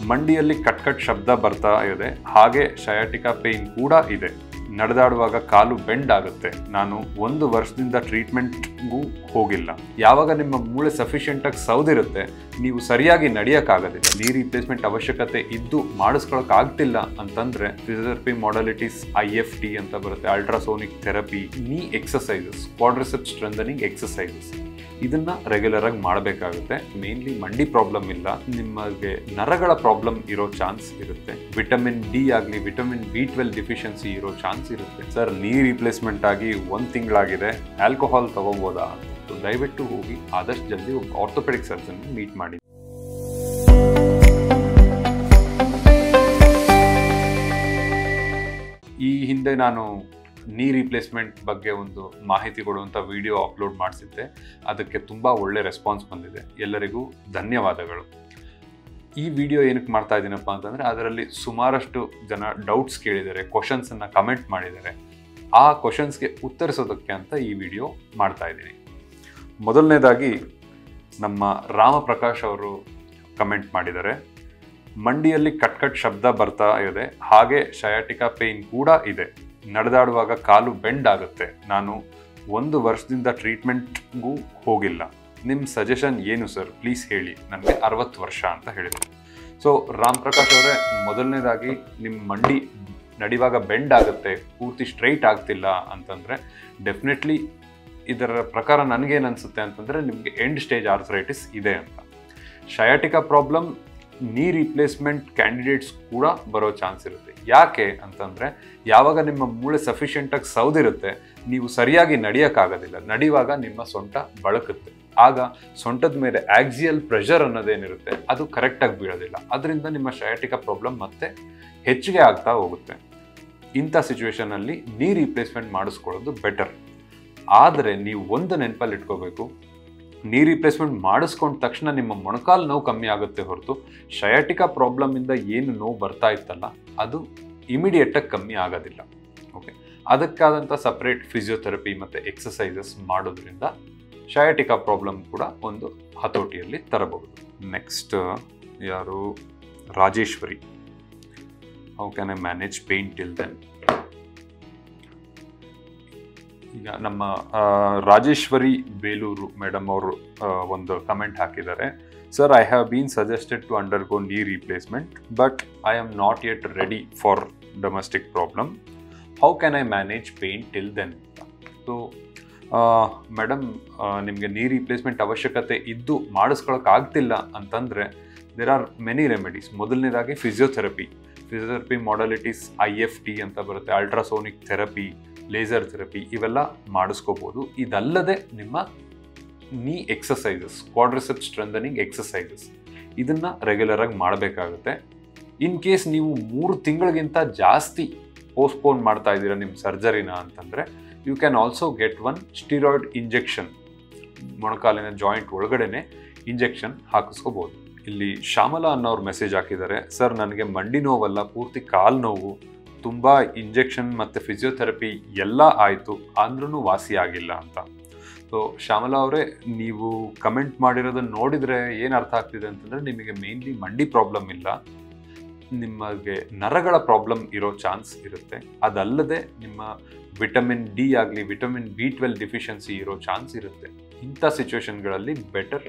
ಮಂಡಿಯಲ್ಲಿ cut ಶಬ್ದ ಬರ್ತಾ ಇದೆ, ಹಾಗೆ ಸಯಾಟಿಕಾ ಪೇನ್ ಕೂಡ ಇದೆ. ನಡೆದಾಡುವಾಗ ಕಾಲು ಬೆಂಡ್ ಆಗುತ್ತೆ. ನಾನು 1 ವರ್ಷದಿಂದ ಟ್ರೀಟ್ಮೆಂಟ್ಗೂ ಹೋಗಿಲ್ಲ. ಯಾವಾಗ ನಿಮ್ಮ ಮೂಳೆ ಸಫಿಷಿಯೆಂಟ್ ಆಗಿ ಸೌದಿರುತ್ತೆ, ನೀವು ಸರಿಯಾಗಿ ನಡೆಯೋಕ್ಕಾಗೋದಿಲ್ಲ. ನೀ ರಿಪ್ಲೇಸ್ಮೆಂಟ್ ಅವಶ್ಯಕತೆ ಇದ್ದು ಮಾಡಿಸ್ಕೊಳಕ್ ಆಗ್ತಿಲ್ಲ ಅಂತಂದ್ರೆ ಫಿಸಿಯೋಥೆರಪಿ ಮಾಡಲಿಟೀಸ್ IFT ಅಂತ ಬರುತ್ತೆ, ಅಲ್ಟ್ರಾಸೋನಿಕ್ ಥೆರಪಿ, ನೀ ಎಕ್ಸಸೈಸಸ್, ಕ್ವಾಡ್ರಿಸೆಪ್ಸ್ ಸ್ಟ್ರೆಂಥನಿಂಗ್ ಎಕ್ಸಸೈಸಸ್, ಇದನ್ನ ರೆಗ್ಯುಲರ್ ಆಗಿ ಮಾಡಬೇಕಾಗುತ್ತೆ. ಮೇನ್ಲಿ ಮಂಡಿ ಪ್ರಾಬ್ಲಮ್ ಇಲ್ಲ, ನಿಮಗೆ ನರಗಳ ಪ್ರಾಬ್ಲಮ್ ಇರೋ ಚಾನ್ಸ್ ಇರುತ್ತೆ. ವಿಟಮಿನ್ ಡಿ ಆಗಲಿ ವಿಟಮಿನ್ B12 ಡಿಫಿಷಿಯನ್ಸಿ ಇರೋ ಚಾನ್ಸ್ ಇರುತ್ತೆ. ಸರ್, ನೀ ರಿಪ್ಲೇಸ್ಮೆಂಟ್ ಆಗಿ 1 ತಿಂಗಳಾಗಿದೆ, ಆಲ್ಕೋಹಾಲ್ ತಗೋಬೋದಾ? ದಯವಿಟ್ಟು ಹೋಗಿ ಆದಷ್ಟು ಜಲ್ದಿ ಒಬ್ಬ ಆರ್ಥೋಪೆಡಿಕ್ ಸರ್ಜನ್ ಮೀಟ್ ಮಾಡಿ. ಈ ಹಿಂದೆ ನಾನು ನೀ ರಿಪ್ಲೇಸ್ಮೆಂಟ್ ಬಗ್ಗೆ ಒಂದು ಮಾಹಿತಿ ಕೊಡುವಂಥ ವಿಡಿಯೋ ಅಪ್ಲೋಡ್ ಮಾಡಿಸಿದ್ದೆ. ಅದಕ್ಕೆ ತುಂಬ ಒಳ್ಳೆ ರೆಸ್ಪಾನ್ಸ್ ಬಂದಿದೆ. ಎಲ್ಲರಿಗೂ ಧನ್ಯವಾದಗಳು. ಈ ವಿಡಿಯೋ ಏನಕ್ಕೆ ಮಾಡ್ತಾ ಇದ್ದೀನಪ್ಪ ಅಂತಂದರೆ, ಅದರಲ್ಲಿ ಸುಮಾರಷ್ಟು ಜನ ಡೌಟ್ಸ್ ಕೇಳಿದ್ದಾರೆ, ಕ್ವಶನ್ಸನ್ನು ಕಮೆಂಟ್ ಮಾಡಿದ್ದಾರೆ. ಆ ಕ್ವಶನ್ಸ್ಗೆ ಉತ್ತರಿಸೋದಕ್ಕೆ ಅಂತ ಈ ವಿಡಿಯೋ ಮಾಡ್ತಾ ಇದ್ದೀನಿ. ಮೊದಲನೇದಾಗಿ ನಮ್ಮ ರಾಮಪ್ರಕಾಶ್ ಅವರು ಕಮೆಂಟ್ ಮಾಡಿದ್ದಾರೆ, ಮಂಡಿಯಲ್ಲಿ ಕಟ್ ಶಬ್ದ ಬರ್ತಾ ಇದೆ, ಹಾಗೆ ಸಯಾಟಿಕಾ ಪೇನ್ ಕೂಡ ಇದೆ. ನಡೆದಾಡುವಾಗ ಕಾಲು ಬೆಂಡ್ ಆಗುತ್ತೆ. ನಾನು 1 ವರ್ಷದಿಂದ ಟ್ರೀಟ್ಮೆಂಟ್ಗೂ ಹೋಗಿಲ್ಲ. ನಿಮ್ಮ ಸಜೆಷನ್ ಏನು ಸರ್, ಪ್ಲೀಸ್ ಹೇಳಿ, ನನಗೆ 60 ವರ್ಷ ಅಂತ ಹೇಳಿದರು. ಸೊ ರಾಮ್ ಪ್ರಕಾಶ್ ಅವರೇ, ಮೊದಲನೇದಾಗಿ ನಿಮ್ಮ ಮಂಡಿ ನಡೆಯುವಾಗ ಬೆಂಡ್ ಆಗುತ್ತೆ, ಪೂರ್ತಿ ಸ್ಟ್ರೈಟ್ ಆಗ್ತಿಲ್ಲ ಅಂತಂದರೆ ಡೆಫಿನೆಟ್ಲಿ ಇದರ ಪ್ರಕಾರ ನನಗೇನು ಅನಿಸುತ್ತೆ ಅಂತಂದರೆ ನಿಮಗೆ ಎಂಡ್ ಸ್ಟೇಜ್ ಆರ್ಥರೈಟಿಸ್ ಇದೆ ಅಂತ. ಸಯಾಟಿಕಾ ಪ್ರಾಬ್ಲಮ್ ನೀ ರಿಪ್ಲೇಸ್ಮೆಂಟ್ ಕ್ಯಾಂಡಿಡೇಟ್ಸ್ ಕೂಡ ಬರೋ ಚಾನ್ಸ್ ಇರುತ್ತೆ. ಯಾಕೆ ಅಂತಂದರೆ, ಯಾವಾಗ ನಿಮ್ಮ ಮೂಳೆ ಸಫಿಷಿಯೆಂಟಾಗಿ ಸೌದಿರುತ್ತೆ, ನೀವು ಸರಿಯಾಗಿ ನಡೆಯೋಕ್ಕಾಗೋದಿಲ್ಲ. ನಡೆಯುವಾಗ ನಿಮ್ಮ ಸೊಂಟ ಬಳಕುತ್ತೆ. ಆಗ ಸೊಂಟದ ಮೇಲೆ ಆಕ್ಸಿಯಲ್ ಪ್ರೆಷರ್ ಅನ್ನೋದೇನಿರುತ್ತೆ ಅದು ಕರೆಕ್ಟಾಗಿ ಬೀಳೋದಿಲ್ಲ. ಅದರಿಂದ ನಿಮ್ಮ ಸಯಾಟಿಕಾ ಪ್ರಾಬ್ಲಮ್ ಮತ್ತೆ ಹೆಚ್ಚಿಗೆ ಆಗ್ತಾ ಹೋಗುತ್ತೆ. ಇಂಥ ಸಿಚುವೇಷನಲ್ಲಿ ನೀ ರಿಪ್ಲೇಸ್ಮೆಂಟ್ ಮಾಡಿಸ್ಕೊಳ್ಳೋದು ಬೆಟರ್. ಆದರೆ ನೀವು ಒಂದು ನೆನಪಲ್ಲಿ ಇಟ್ಕೋಬೇಕು, ನೀ ರಿಪ್ಲೇಸ್ಮೆಂಟ್ ಮಾಡಿಸ್ಕೊಂಡ ತಕ್ಷಣ ನಿಮ್ಮ ಮೊಣಕಾಲು ನೋವು ಕಮ್ಮಿ ಆಗುತ್ತೆ ಹೊರತು ಸಯಾಟಿಕಾ ಪ್ರಾಬ್ಲಮಿಂದ ಏನು ನೋವು ಬರ್ತಾ ಇತ್ತಲ್ಲ ಅದು ಇಮಿಡಿಯೇಟಾಗಿ ಕಮ್ಮಿ ಆಗೋದಿಲ್ಲ. ಓಕೆ, ಅದಕ್ಕಾದಂಥ ಸಪ್ರೇಟ್ ಫಿಸಿಯೋಥೆರಪಿ ಮತ್ತು ಎಕ್ಸಸೈಸಸ್ ಮಾಡೋದ್ರಿಂದ ಸಯಾಟಿಕಾ ಪ್ರಾಬ್ಲಮ್ ಕೂಡ ಒಂದು ಹತೋಟಿಯಲ್ಲಿ ತರಬಹುದು. ನೆಕ್ಸ್ಟ್ ಯಾರು, Rajeshwari, how can I manage pain till then? ಈಗ ನಮ್ಮ ರಾಜೇಶ್ವರಿ ಬೇಲೂರು ಮೇಡಮ್ ಅವರು ಒಂದು ಕಮೆಂಟ್ ಹಾಕಿದ್ದಾರೆ. Sir, I have been suggested to undergo knee replacement but I am not yet ready for domestic problem. How can I manage pain till then? So madam, ನಿಮಗೆ knee replacement ಅವಶ್ಯಕತೆ ಇದ್ದು ಮಾಡಿಸ್ಕೊಳಕ್ಕೆ ಆಗ್ತಿಲ್ಲ ಅಂತಂದರೆ there are many remedies. ಮೊದಲನೇದಾಗಿ physiotherapy ಮಾಡಲಿಟೀಸ್ IFT ಅಂತ ಬರುತ್ತೆ, ultrasonic therapy, laser therapy, ಇವೆಲ್ಲ ಮಾಡಿಸ್ಕೋಬೋದು. ಇದಲ್ಲದೆ ನಿಮ್ಮ ನೀ ಎಕ್ಸಸೈಸಸ್, ಕ್ವಾಡ್ರಿಸೆಪ್ಸ್ ಸ್ಟ್ರೆಂಥನಿಂಗ್ ಎಕ್ಸಸೈಸಸ್, ಇದನ್ನು ರೆಗ್ಯುಲರ್ ಆಗಿ ಮಾಡಬೇಕಾಗುತ್ತೆ. ಇನ್ ಕೇಸ್ ನೀವು 3 ತಿಂಗಳಿಗಿಂತ ಜಾಸ್ತಿ ಪೋಸ್ಟ್ಪೋನ್ ಮಾಡ್ತಾ ಇದ್ದೀರಾ ನಿಮ್ಮ ಸರ್ಜರಿನ ಅಂತಂದರೆ you can also get 1 steroid injection. ಮೊಣಕಾಲಿನ ಜಾಯಿಂಟ್ ಒಳಗಡೆನೆ ಇಂಜೆಕ್ಷನ್ ಹಾಕಿಸ್ಕೋಬೋದು. ಇಲ್ಲಿ ಶ್ಯಾಮಲಾ ಅನ್ನೋರು ಮೆಸೇಜ್ ಹಾಕಿದ್ದಾರೆ, ಸರ್ ನನಗೆ ಮಂಡಿ ನೋವಲ್ಲ, ಪೂರ್ತಿ ಕಾಲು ನೋವು, ತುಂಬ ಇಂಜೆಕ್ಷನ್ ಮತ್ತು ಫಿಸಿಯೋಥೆರಪಿ ಎಲ್ಲ ಆಯಿತು, ಅಂದ್ರೂ ವಾಸಿ ಆಗಿಲ್ಲ ಅಂತ. ಸೊ ಶ್ಯಾಮಲಾ ಅವರೇ, ನೀವು ಕಮೆಂಟ್ ಮಾಡಿರೋದನ್ನು ನೋಡಿದರೆ ಏನು ಅರ್ಥ ಆಗ್ತಿದೆ ಅಂತಂದರೆ ನಿಮಗೆ ಮೇನ್ಲಿ ಮಂಡಿ ಪ್ರಾಬ್ಲಮ್ ಇಲ್ಲ, ನಿಮಗೆ ನರಗಳ ಪ್ರಾಬ್ಲಮ್ ಇರೋ ಚಾನ್ಸ್ ಇರುತ್ತೆ. ಅದಲ್ಲದೆ ನಿಮ್ಮ ವಿಟಮಿನ್ ಡಿ ಆಗಲಿ ವಿಟಮಿನ್ B12 ಡಿಫಿಷಿಯನ್ಸಿ ಇರೋ ಚಾನ್ಸ್ ಇರುತ್ತೆ. ಇಂಥ ಸಿಚುವೇಶನ್ಗಳಲ್ಲಿ ಬೆಟರ್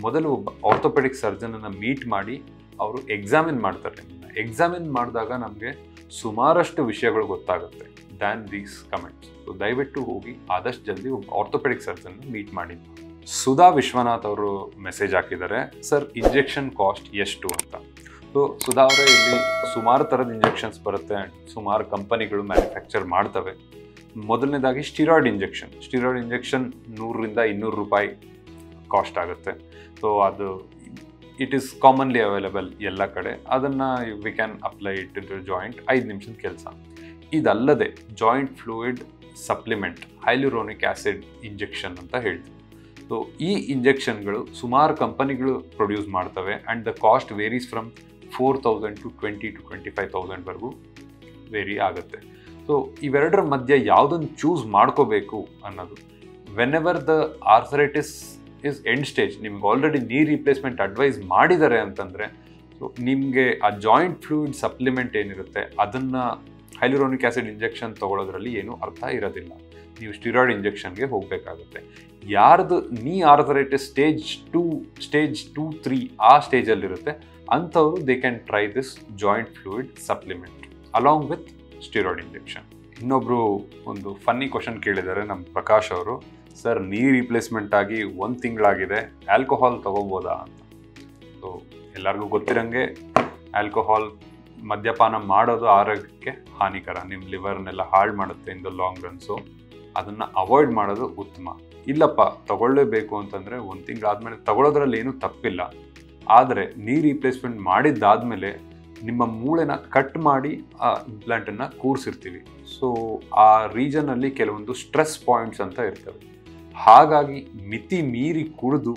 ಮೊದಲು ಒಬ್ಬ ಆರ್ಥೋಪೆಡಿಕ್ ಸರ್ಜನನ್ನು ಮೀಟ್ ಮಾಡಿ ಅವರು ಎಕ್ಸಾಮಿನ್ ಮಾಡ್ತಾರೆ. ಎಕ್ಸಾಮಿನ್ ಮಾಡಿದಾಗ ನಮಗೆ ಸುಮಾರಷ್ಟು ವಿಷಯಗಳು ಗೊತ್ತಾಗುತ್ತೆ ದ್ಯಾನ್ ದೀಸ್ ಕಮೆಂಟ್ಸ್. ಸೊ ದಯವಿಟ್ಟು ಹೋಗಿ ಆದಷ್ಟು ಜಲ್ದಿ ಒಬ್ಬ ಆರ್ಥೋಪೆಡಿಕ್ ಸರ್ಜನ್ ಮೀಟ್ ಮಾಡಿ. ಸುಧಾ ವಿಶ್ವನಾಥ್ ಅವರು ಮೆಸೇಜ್ ಹಾಕಿದ್ದಾರೆ, ಸರ್ ಇಂಜೆಕ್ಷನ್ ಕಾಸ್ಟ್ ಎಷ್ಟು ಅಂತ. ಸೊ ಸುಧಾ ಅವರೇ, ಇಲ್ಲಿ ಸುಮಾರು ಥರದ ಇಂಜೆಕ್ಷನ್ಸ್ ಬರುತ್ತೆ, ಸುಮಾರು ಕಂಪನಿಗಳು ಮ್ಯಾನುಫ್ಯಾಕ್ಚರ್ ಮಾಡ್ತವೆ. ಮೊದಲನೇದಾಗಿ ಸ್ಟಿರಾಯ್ಡ್ ಇಂಜೆಕ್ಷನ್ 100 ರಿಂದ 200 ರೂಪಾಯಿ ಕಾಸ್ಟ್ ಆಗುತ್ತೆ. ಸೊ ಅದು ಇಟ್ ಈಸ್ ಕಾಮನ್ಲಿ ಅವೈಲೇಬಲ್ ಎಲ್ಲ ಕಡೆ. ಅದನ್ನು we can apply it to joint, 5 ನಿಮಿಷದ ಕೆಲಸ. ಇದಲ್ಲದೆ joint fluid supplement hyaluronic acid injection ಅಂತ ಹೇಳ್ತೀವಿ. ಸೊ ಈ ಇಂಜೆಕ್ಷನ್ಗಳು ಸುಮಾರು ಕಂಪನಿಗಳು ಪ್ರೊಡ್ಯೂಸ್ ಮಾಡ್ತವೆ and the cost varies from 4,000 to 20,000 to 25,000ವರೆಗೂ ವೇರಿ ಆಗುತ್ತೆ. ಸೊ ಇವೆರಡರ ಮಧ್ಯೆ ಯಾವುದನ್ನು ಚೂಸ್ ಮಾಡ್ಕೋಬೇಕು ಅನ್ನೋದು, whenever the arthritis is end stage, ನಿಮ್ಗೆ ಆಲ್ರೆಡಿ ನೀ ರಿಪ್ಲೇಸ್ಮೆಂಟ್ ಅಡ್ವೈಸ್ ಮಾಡಿದ್ದಾರೆ ಅಂತಂದರೆ ಸೊ ನಿಮಗೆ ಆ ಜಾಯಿಂಟ್ ಫ್ಲೂಯಿಡ್ ಸಪ್ಲಿಮೆಂಟ್ ಏನಿರುತ್ತೆ ಅದನ್ನು ಹೈಲುರೋನಿಕ್ ಆ್ಯಸಿಡ್ ಇಂಜೆಕ್ಷನ್ ತೊಗೊಳೋದ್ರಲ್ಲಿ ಏನೂ ಅರ್ಥ ಇರೋದಿಲ್ಲ. ನೀವು ಸ್ಟಿರಾಯ್ಡ್ ಇಂಜೆಕ್ಷನ್ಗೆ ಹೋಗಬೇಕಾಗುತ್ತೆ. ಯಾರ್ದು ನೀ ಆರ್ಥರೈಟಿಸ್ ಸ್ಟೇಜ್ 2-3 ಆ ಸ್ಟೇಜಲ್ಲಿರುತ್ತೆ ಅಂಥವ್ರು they can try this joint fluid supplement along with steroid injection. ಇನ್ನೊಬ್ರು ಒಂದು ಫನ್ನಿ ಕ್ವಶನ್ ಕೇಳಿದ್ದಾರೆ ನಮ್ಮ ಪ್ರಕಾಶ್ ಅವರು, ಸರ್ ನೀ ರಿಪ್ಲೇಸ್ಮೆಂಟ್ ಆಗಿ 1 ತಿಂಗಳಾಗಿದೆ, ಆಲ್ಕೋಹಾಲ್ ತಗೋಬೋದಾ ಅಂತ. ಸೊ ಎಲ್ಲರಿಗೂ ಗೊತ್ತಿರಂಗೆ ಆಲ್ಕೋಹಾಲ್ ಮದ್ಯಪಾನ ಮಾಡೋದು ಆರೋಗ್ಯಕ್ಕೆ ಹಾನಿಕರ, ನಿಮ್ಮ ಲಿವರ್ನೆಲ್ಲ ಹಾಳು ಮಾಡುತ್ತೆ in the long run. So ಅದನ್ನು ಅವಾಯ್ಡ್ ಮಾಡೋದು ಉತ್ತಮ. ಇಲ್ಲಪ್ಪ ತಗೊಳ್ಳೇಬೇಕು ಅಂತಂದರೆ 1 ತಿಂಗಳಾದ್ಮೇಲೆ ತಗೊಳ್ಳೋದ್ರಲ್ಲಿ ಏನೂ ತಪ್ಪಿಲ್ಲ. ಆದರೆ ನೀ ರಿಪ್ಲೇಸ್ಮೆಂಟ್ ಮಾಡಿದ್ದಾದಮೇಲೆ ನಿಮ್ಮ ಮೂಳೆನ ಕಟ್ ಮಾಡಿ ಆ ಇಂಪ್ಲಾಂಟನ್ನು ಕೂರಿಸಿರ್ತೀವಿ. ಸೊ ಆ ರೀಜನಲ್ಲಿ ಕೆಲವೊಂದು ಸ್ಟ್ರೆಸ್ ಪಾಯಿಂಟ್ಸ್ ಅಂತ ಇರ್ತವೆ. ಹಾಗಾಗಿ ಮಿತಿ ಮೀರಿ ಕುಡಿದು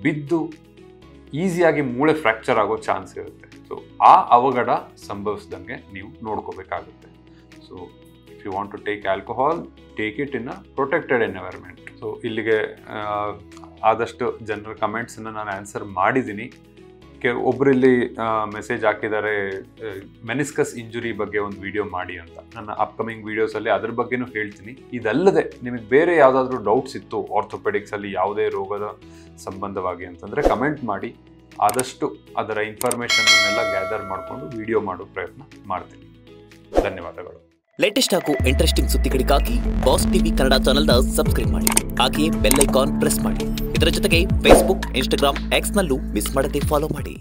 ಬಿದ್ದು ಈಸಿಯಾಗಿ ಮೂಳೆ ಫ್ರ್ಯಾಕ್ಚರ್ ಆಗೋ ಚಾನ್ಸ್ ಇರುತ್ತೆ. ಸೊ ಆ ಅವಘಡ ಸಂಭವಿಸ್ದಂಗೆ ನೀವು ನೋಡ್ಕೋಬೇಕಾಗುತ್ತೆ. So if you want to take alcohol, take it in a protected environment. So ಇಲ್ಲಿಗೆ ಆದಷ್ಟು ಜನರ ಕಮೆಂಟ್ಸನ್ನು ನಾನು ಆನ್ಸರ್ ಮಾಡಿದ್ದೀನಿ. ಒಬ್ಬರಲ್ಲಿ ಮೆಸೇಜ್ ಹಾಕಿದ್ದಾರೆ ಮೆನಿಸ್ಕಸ್ ಇಂಜುರಿ ಬಗ್ಗೆ ಒಂದು ವಿಡಿಯೋ ಮಾಡಿ ಅಂತ. ನನ್ನ ಅಪ್ಕಮಿಂಗ್ ವೀಡಿಯೋಸಲ್ಲಿ ಅದ್ರ ಬಗ್ಗೆನೂ ಹೇಳ್ತೀನಿ. ಇದಲ್ಲದೆ ನಿಮಗೆ ಬೇರೆ ಯಾವುದಾದ್ರೂ ಡೌಟ್ಸ್ ಇತ್ತು ಆರ್ಥೋಪೆಡಿಕ್ಸಲ್ಲಿ ಯಾವುದೇ ರೋಗದ ಸಂಬಂಧವಾಗಿ ಅಂತಂದರೆ ಕಮೆಂಟ್ ಮಾಡಿ, ಆದಷ್ಟು ಅದರ ಇನ್ಫಾರ್ಮೇಷನ್ನೆಲ್ಲ ಗ್ಯಾದರ್ ಮಾಡಿಕೊಂಡು ವಿಡಿಯೋ ಮಾಡೋ ಪ್ರಯತ್ನ ಮಾಡ್ತೀನಿ. ಧನ್ಯವಾದಗಳು. ಲೇಟೆಸ್ಟ್ ಹಾಗೂ ಇಂಟ್ರೆಸ್ಟಿಂಗ್ ಸುದ್ದಿಗಳಿಗಾಗಿ ಬಾಸ್ ಟಿವಿ ಕನ್ನಡ ಚಾನೆಲ್ನ ಸಬ್ಸ್ಕ್ರೈಬ್ ಮಾಡಿ, ಹಾಗೆಯೇ ಬೆಲ್ ಐಕಾನ್ ಪ್ರೆಸ್ ಮಾಡಿ. ಇದರ ಜೊತೆಗೆ ಫೇಸ್ಬುಕ್, ಇನ್ಸ್ಟಾಗ್ರಾಮ್, ಎಕ್ಸ್ನಲ್ಲೂ ಮಿಸ್ ಮಾಡದೆ ಫಾಲೋ ಮಾಡಿ.